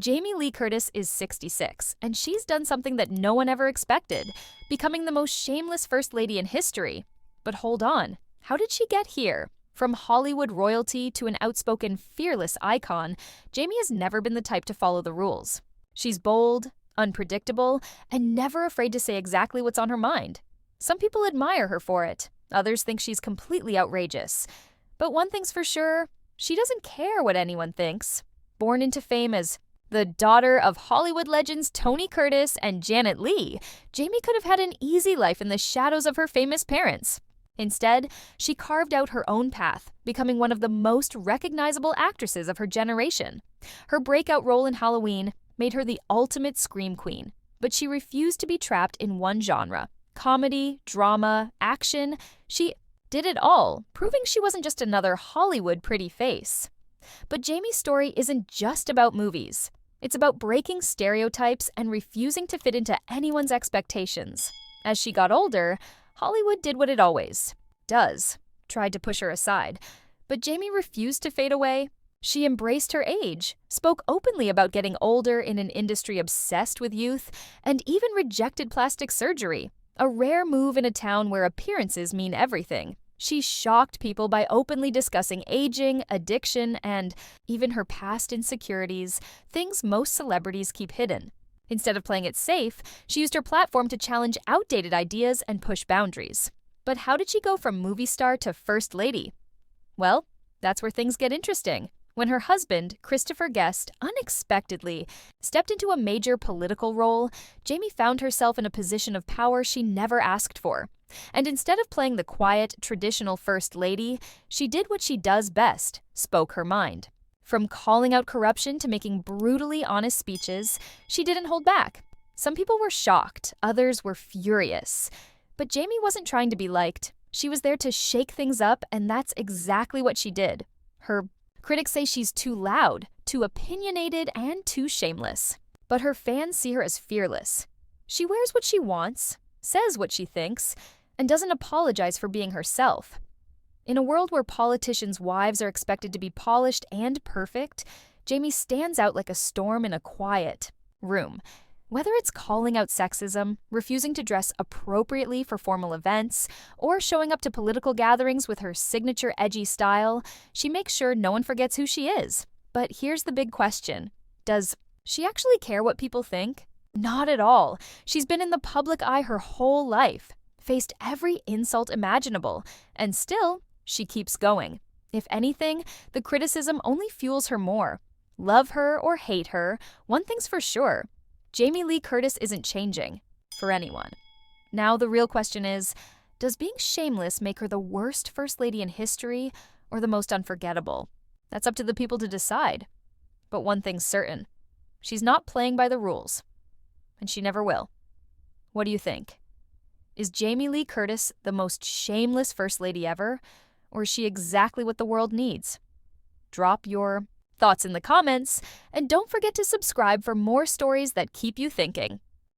Jamie Lee Curtis is 66, and she's done something that no one ever expected, becoming the most shameless First Lady in history. But hold on, how did she get here? From Hollywood royalty to an outspoken, fearless icon, Jamie has never been the type to follow the rules. She's bold, unpredictable, and never afraid to say exactly what's on her mind. Some people admire her for it. Others think she's completely outrageous. But one thing's for sure, she doesn't care what anyone thinks. Born into fame as the daughter of Hollywood legends Tony Curtis and Janet Leigh, Jamie could have had an easy life in the shadows of her famous parents. Instead, she carved out her own path, becoming one of the most recognizable actresses of her generation. Her breakout role in Halloween made her the ultimate scream queen, but she refused to be trapped in one genre. Comedy, drama, action, she did it all, proving she wasn't just another Hollywood pretty face. But Jamie's story isn't just about movies. It's about breaking stereotypes and refusing to fit into anyone's expectations. As she got older, Hollywood did what it always does, tried to push her aside. But Jamie refused to fade away. She embraced her age, spoke openly about getting older in an industry obsessed with youth, and even rejected plastic surgery, a rare move in a town where appearances mean everything. She shocked people by openly discussing aging, addiction, and even her past insecurities, things most celebrities keep hidden. Instead of playing it safe, she used her platform to challenge outdated ideas and push boundaries. But how did she go from movie star to First Lady? Well, that's where things get interesting. When her husband, Christopher Guest, unexpectedly stepped into a major political role, Jamie found herself in a position of power she never asked for. And instead of playing the quiet, traditional First Lady, she did what she does best, spoke her mind. From calling out corruption to making brutally honest speeches, she didn't hold back. Some people were shocked, others were furious. But Jamie wasn't trying to be liked. She was there to shake things up, and that's exactly what she did. Her critics say she's too loud, too opinionated, and too shameless. But her fans see her as fearless. She wears what she wants, says what she thinks, and doesn't apologize for being herself. In a world where politicians' wives are expected to be polished and perfect, Jamie stands out like a storm in a quiet room. Whether it's calling out sexism, refusing to dress appropriately for formal events, or showing up to political gatherings with her signature edgy style, she makes sure no one forgets who she is. But here's the big question. Does she actually care what people think? Not at all. She's been in the public eye her whole life, faced every insult imaginable, and still, she keeps going. If anything, the criticism only fuels her more. Love her or hate her, one thing's for sure. Jamie Lee Curtis isn't changing for anyone. Now the real question is, does being shameless make her the worst First Lady in history or the most unforgettable? That's up to the people to decide. But one thing's certain, she's not playing by the rules, and she never will. What do you think? Is Jamie Lee Curtis the most shameless First Lady ever, or is she exactly what the world needs? Drop your thoughts in the comments, and don't forget to subscribe for more stories that keep you thinking.